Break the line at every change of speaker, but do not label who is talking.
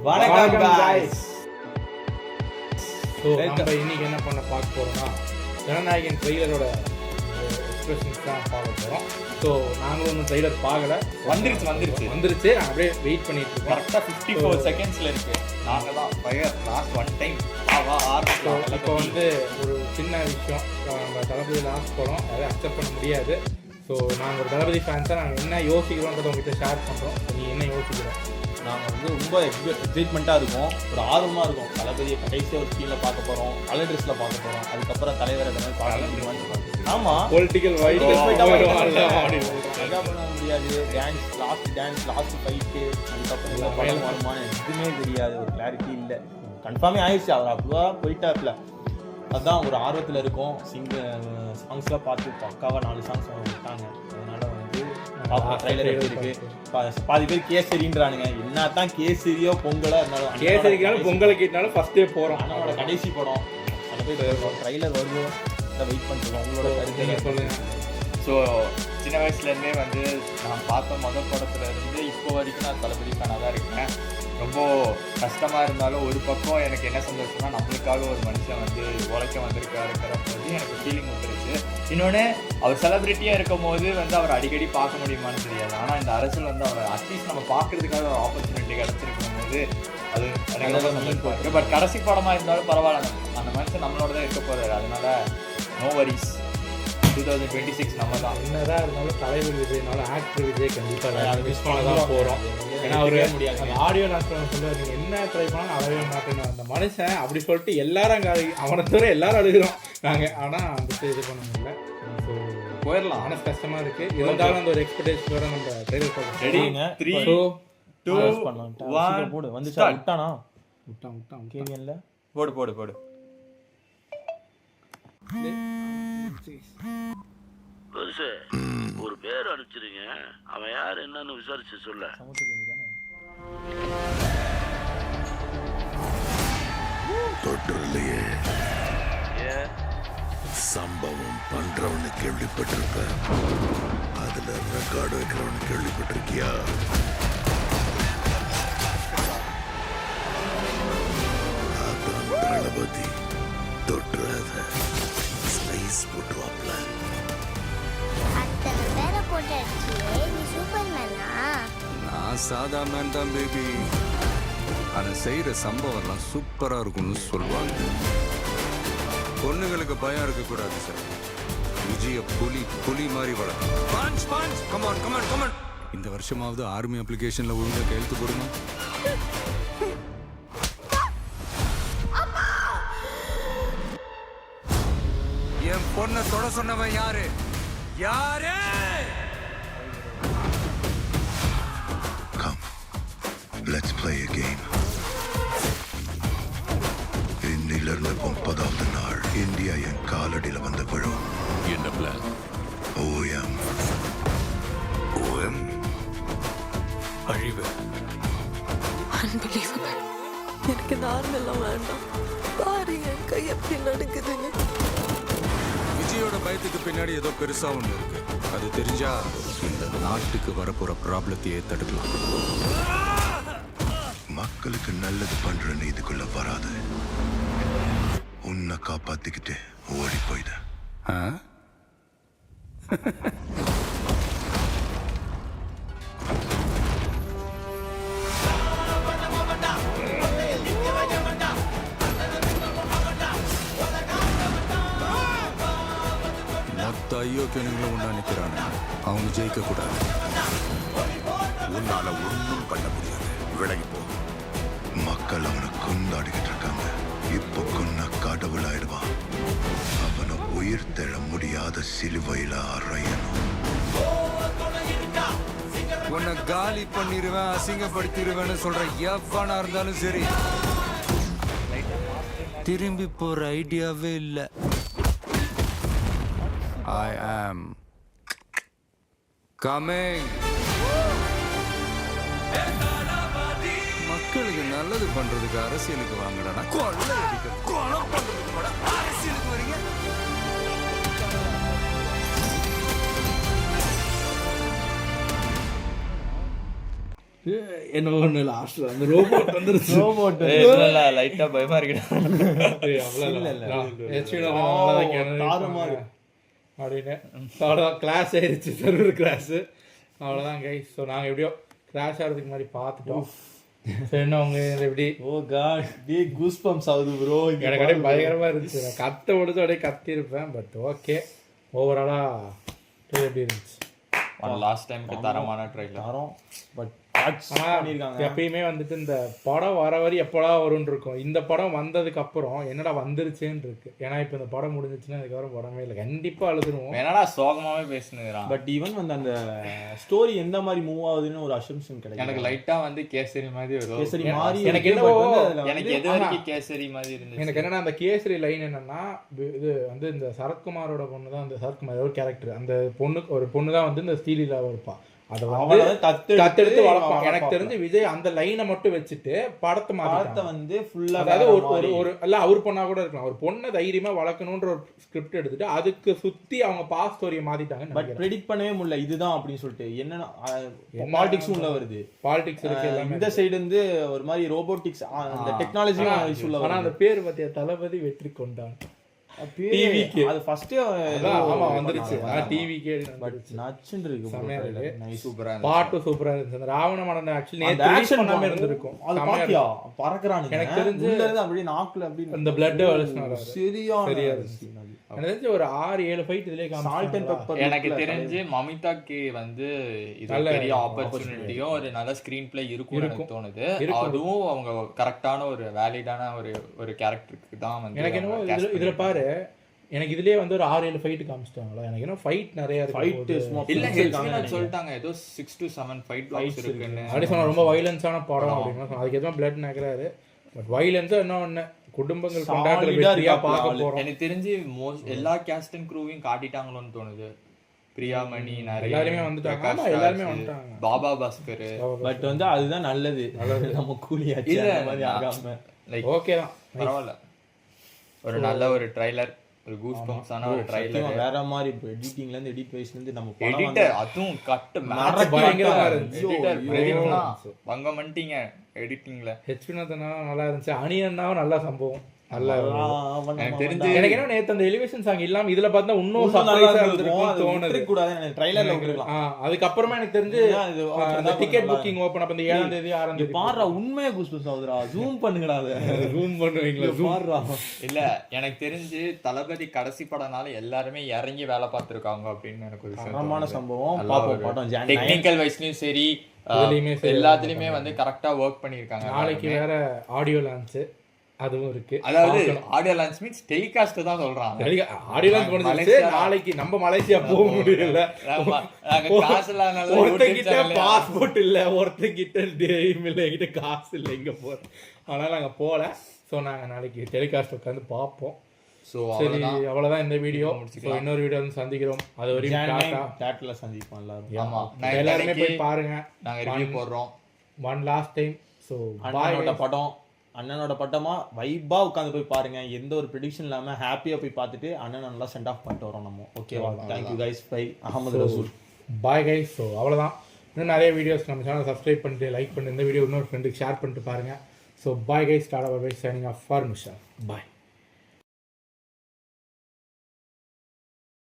வணக்கம் guys.
So நம்ம இன்னைக்கு என்ன பண்ண பார்க்க போகிறோம்னா ஜனநாயகன் ட்ரெய்லரோட எக்ஸ்பிரஷன்ஸ் தான் பார்க்க போகிறோம். ஸோ நாங்களும் ஒன்றும் ட்ரெய்லர் பார்க்கல, வந்துருச்சு அப்படியே வெயிட் பண்ணிட்டு இருக்கோம்.
கரெக்டாக 54 செகண்ட்ஸில் இருக்கு. நாங்கள் தான் ஃபயர் லாஸ்ட் ஒன் டைம்
இப்போ வந்து ஒரு சின்ன விஷயம், நம்ம தளபதி லாஸ்ட் படம் அதை அக்செப்ட் பண்ண முடியாது. ஸோ நாங்கள் ஒரு தளபதி ஃபேன்ஸாக நாங்கள் என்ன யோசிக்கிறோன்றதை உங்ககிட்ட ஷேர் பண்ணுறோம். நீ என்ன யோசிக்கிறோம்?
நாங்கள் வந்து ரொம்ப எக்ஸைட்மெண்ட்டாக இருக்கும், ஒரு ஆர்வமாக இருக்கும். தளபதியை கடைசியாக ஒரு ஸ்கீனில் பார்க்க போகிறோம், கலர் ட்ரெஸ்ஸில் பார்க்க போகிறோம். அதுக்கப்புறம் தலைவர் அந்த மாதிரி பார்க்க. ஆமாம்,
பொலிட்டிக்கல்
பண்ண முடியாது. லாஸ்ட் ஃபைட்டு அதுக்கப்புறம் இல்லை படம் வருமானம் எதுவுமே தெரியாது, ஒரு கிளாரிட்டி இல்லை. கன்ஃபார்மே ஆயிடுச்சு, அவர் அப்படிவா போயிட்டாப்ல. அதுதான் ஒரு ஆர்வத்தில் இருக்கும். சாங்ஸ்லாம் பார்த்து பக்காவாக 4 சாங்ஸ் விட்டாங்க. அதனால வந்து ட்ரைலர் எப்படி இருக்கு. பாதி பேர் கேசரின்றானுங்க. என்ன தான் கேசரியோ பொங்கலோ இருந்தாலும்
கேசரிக்காலும் பொங்கலை கேட்டாலும் ஃபர்ஸ்டே போகிறோம்.
அண்ணாவோட கடைசி படம் ட்ரைலர் வருவோம், வெயிட் பண்ணிருக்கோம். உங்களோட கருத்து
சொல்லுங்கள்.
ஸோ சின்ன வயசுலேருந்தே வந்து நான் பார்த்த முதல் படத்துலேருந்து இப்போ வரைக்கும் நான் தளபதி ஃபேனாக தான் இருக்கேன். ரொம்ப கஷ்டமாக இருந்தாலும் ஒரு பக்கம் எனக்கு என்ன சந்தோஷம்னா, நம்மளுக்காக ஒரு மனுஷன் வந்து உழைக்க வந்திருக்காருங்கிற போது எனக்கு ஃபீலிங் வந்துருச்சு. இன்னொன்று, அவர் செலிப்ரிட்டியாக இருக்கும் போது வந்து அவர் அடிக்கடி பார்க்க முடியுமான்னு தெரியாது. ஆனால் இந்த அரசியல் வந்து அவர் அட்லீஸ்ட் நம்ம பார்க்குறதுக்காக ஒரு ஆப்பர்ச்சுனிட்டி கிடச்சிருக்கும் போது அது எனக்கு ரொம்ப சந்தோஷமாக இருக்குது. பட் கடைசி படமாக இருந்தாலும் பரவாயில்ல, அந்த மனுஷன் நம்மளோட தான் இருக்க போகிறாரு. அதனால நோ வரிஸ். 2026 நம்ம தான்.
என்னதான் இருந்தாலும் தலைவர் விஜய்னால ஆக்டர் விஜய் கண்டிப்பாக அதை மிஸ் பண்ண தான் போகிறோம். ஏன்னா அவரே முடியாது. ஆடியோ லான்ச் பண்ண சொல்லுவார், நீங்கள் என்ன ட்ரை பண்ணாலும் அழவே மாட்டேன்னு அந்த மனுஷன் அப்படி சொல்லிட்டு எல்லாரும் அங்கே அவனை தவிர எல்லாரும் அழுகிறோம் நாங்கள். ஆனால் அந்த இது பண்ண முடியல. ஸோ போயிடலாம். ஆனால் கஷ்டமாக இருக்குது. இருந்தாலும் அந்த ஒரு எக்ஸ்பெக்டேஷனோட நம்ம ட்ரெய்லர் பார்க்க
ரெடிங்க. 3 2 1 போடு. வந்துச்சா? விட்டான் கேவியன்ல போடு.
ஒரு பேர் அனுப்பிச்சிருங்க, அவன் யார் என்னன்னு விசாரிச்சு சொல்ல.
தொட்டுலையே சம்பவம் பண்றவனு கேள்விப்பட்டிருப்ப, அதுல ரெக்கார்டு வைக்கிறவனு கேள்விப்பட்டிருக்கியா? அதான் தளபதி. தொட்டுறாத ஸ்லைஸ் போட்டுவாப்ல.
அத்தனை பேரை போட்டு அடிச்சியே, நீ சூப்பர்மேனா?
நான் சாதாரண தான் பேபி. அதை செய்கிற சம்பவம்லாம் சூப்பராக இருக்கும்னு சொல்லுவாங்க. பொண்ணுங்களுக்கு பயம் இருக்கக்கூடாது சார். விஜய புலி மாதிரி வளர்க்கும். கமான். இந்த வருஷமாவது ஆர்மி அப்ளிகேஷனில் ஒழுங்காக கையெழுத்து போடுங்க. என் பொண்ணை தொட சொன்னவன் யாரு?
Come, let's play a game. இன்னிலிருந்து 30வது நாள் இந்தியா என் காலடியில் வந்து விழும்.
என்ன பிளான்?
OM
அழிவு.
Unbelievable. எனக்கு இந்த ஆர்மெல்லாம் வேண்டாம். பாரு என் கை எப்படி நடுக்குதுன்னு.
விஜயோட பயத்துக்கு பின்னாடி ஏதோ பெருசா ஒண்ணு இருக்கு. அது தெரிஞ்சா இந்த நாட்டுக்கு வரப்போற ப்ராப்ளத்தையே தடுக்கலாம்.
மக்களுக்கு நல்லது பண்ற இதுக்குள்ள வராது. உன்னை காப்பாத்திக்கிட்டு ஓடி போயிட.
ஐயோக்கியனுங்களை உண்டா நிற்கிறாங்க. அவங்க ஜெயிக்க கூடாது.
உன்னால ஒன்றும் பண்ண முடியாது. விலகி போ. மக்கள் அவனை கொண்டாடிக்கிட்டு இருக்காங்க. இப்போ கொன்ன கடவுளாயிடுவான். அவனை உயிர் தெழ முடியாத சிலுவையில அறையணும்.
உன்னை காலி பண்ணிடுவேன், அசிங்கப்படுத்திடுவேன்னு சொல்ற எவனா இருந்தாலும் சரி, திரும்பி போற ஐடியாவே இல்லை. I am coming. மக்களுக்கு நல்லது பண்றதுக்கு அரசியலுக்கு வாங்கடா. கொலை பண்றதுக்கு அரசியலுக்கு வரீங்க.
என்ன ஒன்று லாஸ்ட்டில் அந்த ரோபோட் வந்துருச்சு
லைட்டா பயமா இருக்குடா.
அப்படின்னு அவ்வளோதான் கிளாஸ் ஆயிடுச்சு சர்வர் கிளாஸு அவ்வளோதான் கைஸ். ஸோ நாங்கள் எப்படியோ கிராஷ் ஆகிறதுக்கு மாதிரி பார்த்துட்டோம். சரி என்ன உங்க எப்படி
ஓ காட் டே கூஸ் பம்ப்ஸ் ஆகுது ப்ரோ.
எனக்கு அப்படியே பயங்கரமாக இருந்துச்சு. நான் கத்த முடிச்சு அப்படியே கத்திருப்பேன். பட் ஓகே ஓவராலாக எப்படி இருந்துச்சு?
லாஸ்ட் டைமுக்கு தரமான ட்ரைலர்
தரோம். பட்
எப்பயுமே வந்துட்டு இந்த படம் வர வரை எப்படா வரும்னு இருக்கும். இந்த படம் வந்ததுக்கு அப்புறம் என்னடா வந்துருச்சேன்னு இருக்கு. ஏன்னா இப்போ இந்த படம் முடிஞ்சிச்சுன்னா அதுக்கப்புறம் படமே இல்லை. கண்டிப்பா அழுதுருவோம்.
என்னடா சோகமாவே பேசுனுறான்.
பட் ஈவன் வந்து அந்த ஸ்டோரி எந்த மாதிரி மூவ் ஆகுதுன்னு ஒரு அசம்ஷன் கிடைக்கும்.
எனக்கு லைட்டா வந்து கேசரி மாதிரி வரும்.
கேசரி மாதிரி
எனக்கு என்னவோ
எனக்கு எது வரைக்கும் கேசரி மாதிரி இருந்துச்சு.
எனக்கு என்னன்னா அந்த கேசரி லைன் என்னன்னா இது வந்து இந்த சரத்குமாரோட பொண்ணு தான். அந்த சரத்குமார் ஒரு கேரக்டர், அந்த பொண்ணுக்கு ஒரு பொண்ணு தான் வந்து இந்த ஸ்ரீலீலாவை இருப்பான். அதை தத்தெடுத்து வளர்ப்பான். எனக்கு தெரிஞ்சு விஜய் அந்த லைனை மட்டும் வச்சுட்டு படத்தை
வந்து ஃபுல்லா
அதாவது ஒரு இல்ல அவர் பொண்ணா கூட இருக்கலாம். ஒரு பொண்ணை தைரியமா வளர்க்கணும்ன்ற ஒரு ஸ்கிரிப்ட் எடுத்துட்டு அதுக்கு சுத்தி அவங்க பாஸ் ஸ்டோரியை மாத்திட்டாங்க.
பட் ப்ரெடிக்ட் பண்ணவே முடியல இதுதான் அப்படின்னு சொல்லிட்டு. என்னன்னா பாலிடிக்ஸ் உள்ள வருது.
பாலிடிக்ஸ் இருக்கு.
இந்த சைடு வந்து ஒரு மாதிரி ரோபோட்டிக்ஸ் அந்த டெக்னாலஜி உள்ள.
ஆனா அந்த பேர் பத்திய தளபதி வெற்றி கொண்டான்.
டிவிக்கு அது ஃபர்ஸ்ட்
ஆமா வந்துருச்சு. டிவிக்கு
பட் நச்சுன்னு இருக்கு.
நைஸ் சூப்பரா
பாட்டு சூப்பரா இருந்துச்சு. அந்த ராவண மரண ஆக்சுவலி நேத்து ஆக்ஷன் பண்ணாம இருந்திருக்கும்.
அது பாத்தியா பறக்குறானுங்க.
எனக்கு தெரிஞ்சு
உள்ள இருந்து அப்படியே நாக்குல அப்படியே
அந்த பிளட் வலிச்சுனால
சரியா
எனக்கு தெரிஞ்சு ஒரு 6-7 ஃபைட் இதுலயே
சால்ட் அண்ட் பெப்பர்.
எனக்கு தெரிஞ்சு மமிதாக்கு வந்து இது பெரிய ஆப்பர்ச்சுனிட்டியும் ஒரு நல்ல ஸ்கிரீன் பிளே இருக்கும்னு எனக்கு தோணுது. அதுவும் அவங்க கரெக்டான ஒரு வேலிடான ஒரு கேரக்டருக்கு தான் வந்து. எனக்கு
என்னவோ இதுல பாரு எனக்கு இதுலயே வந்து ஒரு 6-7 ஃபைட் காமிச்சிட்டாங்களா. எனக்கு என்ன ஃபைட் நிறைய இருக்கு.
ஃபைட்
இல்ல ஹெச்பினா சொல்லிட்டாங்க ஏதோ 6 to 7 ஃபைட் பிளாக்ஸ் இருக்குன்னு.
அப்படி சொன்னா ரொம்ப வைலன்ஸான படம் அப்படினா அதுக்கு எதுவும் பிளட் நகராது. பட் வைலன்ஸா என்ன ஒண்ணு குடும்பங்கள் கொண்டாடுற வெற்றியா பார்க்க போறோம்.
எனக்கு தெரிஞ்சு எல்லா கேஸ்ட் அண்ட் க்ரூவையும் காட்டிட்டாங்களோன்னு தோணுது. பிரியாமணி நிறைய
எல்லாருமே வந்துட்டாங்க. ஆமா எல்லாருமே வந்துட்டாங்க.
பாபா பாஸ்கர்.
பட் வந்து அதுதான் நல்லது. நம்ம கூலியாச்சு
இல்ல
மாதிரி ஆகாம
லைக்
ஓகே தான்
பரவாயில்ல. ஒரு நல்ல ஒரு ட்ரைலர், ஒரு கூஸ் பம்ப்ஸான ஒரு ட்ரைலர்.
வேற மாதிரி இப்போ எடிட்டிங்ல இருந்து எடிட் வைஸ்ல இருந்து நம்ம படம்
எடிட்டர் அதுவும் கட்
பயங்கரமா இருந்துச்சு.
எடிட்டர் பிரேக்னா வங்க மண்டிங்க எடிட்டிங்ல.
ஹெச்பினதனா நல்லா இருந்துச்சு. அணியன்னாவும் நல்ல சம்பவம். நல்லா
எனக்கு தெரிஞ்சு
எனக்கு என்ன நேத்து அந்த எலிவேஷன் சாங் இல்லாம இதுல பார்த்தா இன்னும் சர்ப்ரைஸா இருந்திருக்கும் தோணுது.
ட்ரைலர்ல விட்டுறலாம்.
அதுக்கு அப்புறமா எனக்கு தெரிஞ்சு அந்த டிக்கெட் புக்கிங் ஓபன் அப்ப இந்த 7ஆம் தேதி 6ஆம் தேதி
பாறா உண்மையா கூஸ்பம்ஸ் ஆகுதுடா. ஜூம் பண்ணுங்கடா. அத
ஜூம் பண்ணுவீங்களா?
பாறா
இல்ல எனக்கு தெரிஞ்சு தளபதி கடைசி படம்னால எல்லாருமே இறங்கி வேலை பார்த்திருக்காங்க அப்படின்னு எனக்கு ஒரு
தரமான சம்பவம். பாப்போம் படம்
டெக்னிக்கல் வைஸ்லயும் சரி எல்லாத்துலயுமே வந்து கரெக்டா ஒர்க் பண்ணிருக்காங்க.
நாளைக்கு வேற ஆடியோ லான்ச் அதுவும் இருக்கு.
அதாவது ஆடியோ லான்ச் மீன்ஸ் டெலிகாஸ்ட் தான் சொல்றாங்க.
ஆடியோ லான்ச் பண்ணுச்சு. நாளைக்கு நம்ம மலேசியா போக முடியல. ஒருத்தங்கிட்ட பாஸ்போர்ட் இல்ல, ஒருத்தங்கிட்ட டேம் இல்ல, என்கிட்ட காசு இல்லை இங்க போற. அதனால நாங்க போல. ஸோ நாங்க நாளைக்கு டெலிகாஸ்ட் உட்காந்து பார்ப்போம். சரி அவ்வளவுதான் இந்த வீடியோ. இன்னொரு வீடியோ வந்து சந்திக்கிறோம். அது வரைக்கும்
தியேட்டர்ல சந்திப்போம் எல்லாரும்.
ஆமா
எல்லாருமே போய் பாருங்க.
நாங்க ரிவ்யூ போடுறோம்
ஒன் லாஸ்ட் டைம். ஸோ
அண்ணனோட படம் அண்ணனோட பட்டமா வைபா உட்காந்து போய் பாருங்க. எந்த ஒரு ப்ரெடிக்ஷன் இல்லாம ஹாப்பியா போய் பார்த்துட்டு அண்ணன் நல்லா சென்ட் ஆஃப் பண்ணிட்டு வரோம் நம்ம. ஓகேவா? Thank you guys. Bye Ahmed Rasool.
Bye guys. So அவ்வளோதான். இன்னும் நிறைய வீடியோஸ் நம்ம சேனல் சப்ஸ்கிரைப் பண்ணிட்டு லைக் பண்ணிட்டு இந்த வீடியோ இன்னொரு ஃப்ரெண்டுக்கு ஷேர் பண்ணிட்டு பாருங்க. So bye guys. டாடா bye. Signing off for Misha. Bye.